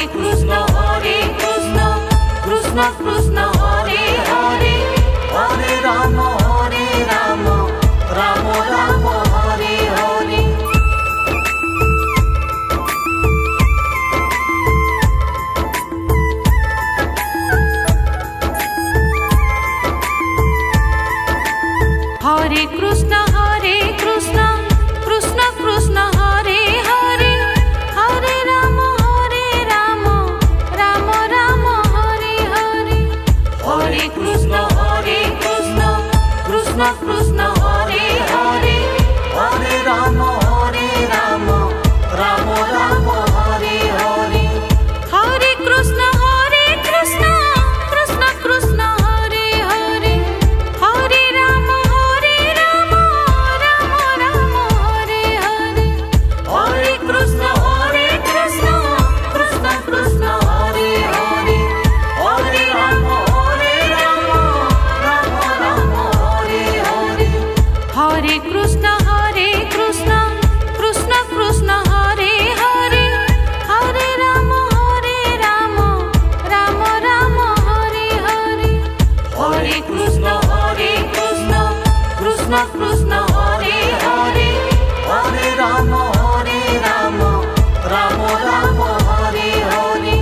Krishna Krishna Krishna Hare Hare, Hare Rama Rama Rama Hare Hare. Hare Krishna Krishna Krishna Hare Hare, Hare Rama Rama Rama Hare Hare. Hare Krishna Krishna Krishna Hare Hare, Hare Rama Rama Rama Hare Hare. Hare Krishna Krishna Krishna Hare Hare, Hare Rama Rama Rama Hare Hare. Hare Krishna Krishna Krishna Hare Hare, Hare Rama Rama Rama Hare Hare. Hare Krishna Krishna Krishna Hare Hare, Hare Rama Rama Rama Hare Hare. Hare Krishna Krishna Krishna Hare Hare, Hare Rama Rama Rama Hare Hare.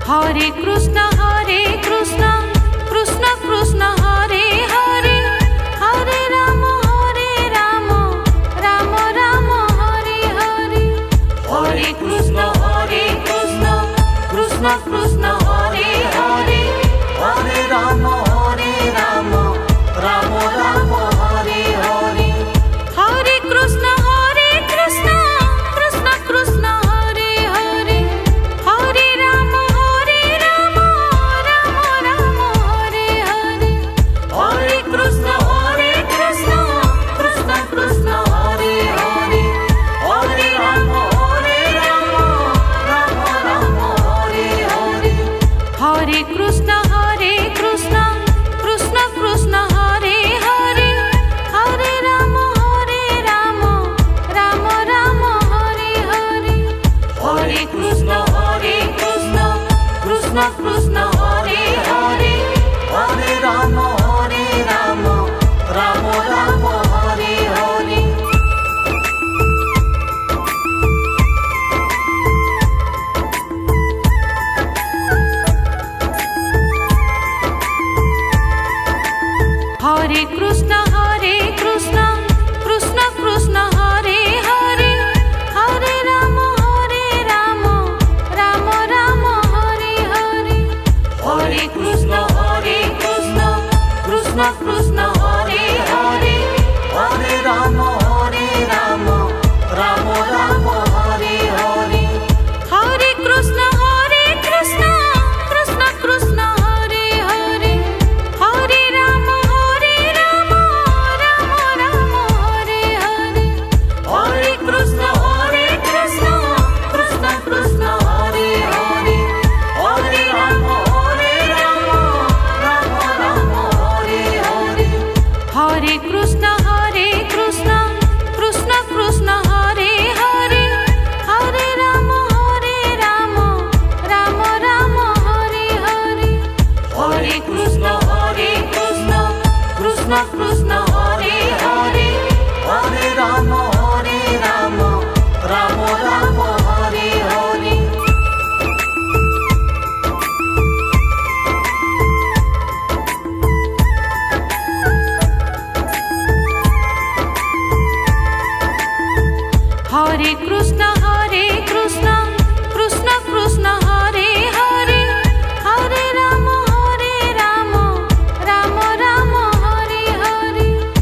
Hare Krishna Krishna Krishna Hare Hare, Hare Rama Rama Hare Hare. Hare Krishna Krishna Krishna Hare Hare, Hare Rama Rama Rama Hare Hare. Hare Krishna Krishna Krishna Hare Hare, Hare Rama Rama Rama Hare Hare. Hare Krishna Krishna Krishna Hare Hare, Hare Rama Rama Rama Hare Hare. Hare Krishna Krishna Krishna Hare Hare, Hare Rama Rama Rama Hare Hare. Hare Krishna Krishna Krishna Hare Hare, Hare Rama Rama Rama Hare Hare. Hare Krishna Krishna Krishna Hare Hare, Hare Rama Rama Rama Hare Hare. Hare Krishna Krishna Krishna Hare Hare, Hare Rama Rama Rama Hare Hare. Hare Krishna Krishna Hare Hare, Hare Rama Rama Rama Hare Hare. Hare Krishna Krishna Hare Hare, Hare Rama Rama Rama Hare Hare. Hare Krishna Krishna Hare Hare, Hare Rama Rama Rama Hare Hare. Hare Krishna Krishna Hare Hare, Hare Rama Rama Rama Hare Hare. Hare Krishna Krishna Hare Hare, Hare Rama Rama Rama Hare Hare.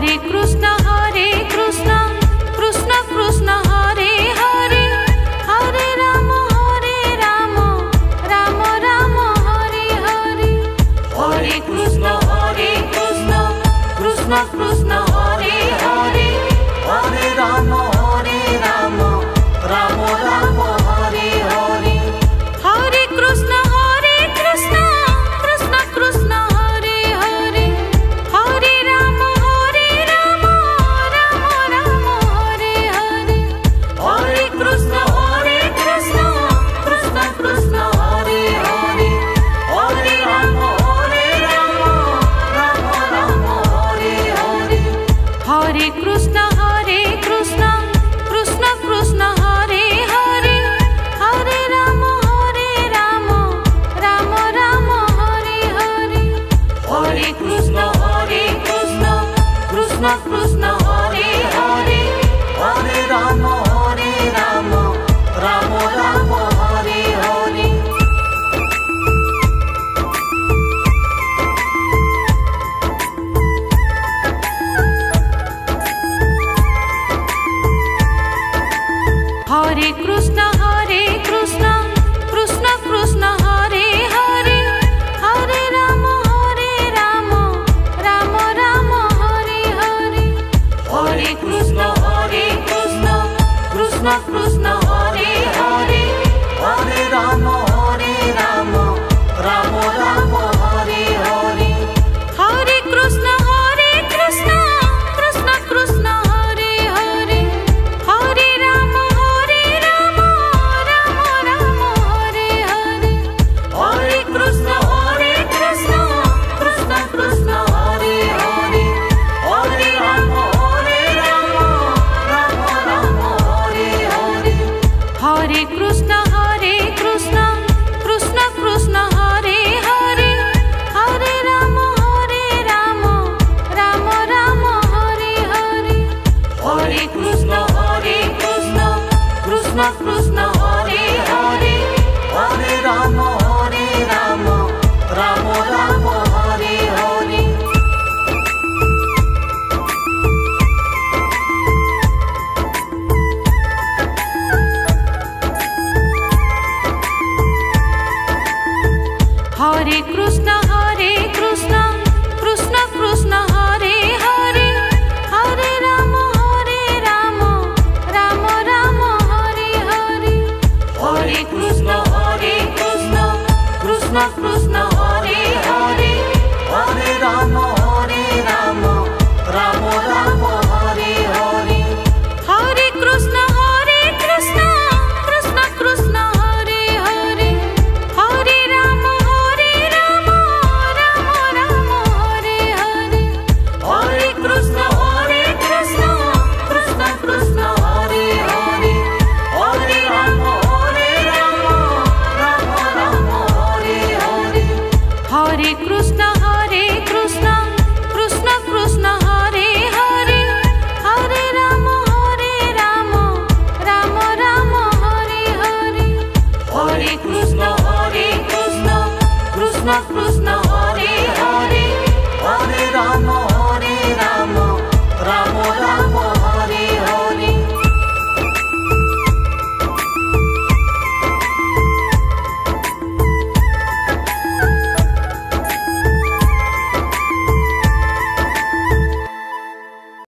Hare Krishna Krishna Krishna Hare Hare, Hare Rama Rama Rama Hare Hare. Hare Krishna Krishna Krishna Hare Hare, Hare Rama Rama Rama Hare Hare. Hare Krishna Krishna Krishna Hare Hare, Hare Rama Rama Rama Hare Hare. Hare Krishna Krishna Krishna Hare Hare, Hare Rama Rama Hare Hare. Hare Krishna Krishna Krishna Hare Hare, Hare Rama Rama Hare Hare. Hare Krishna Krishna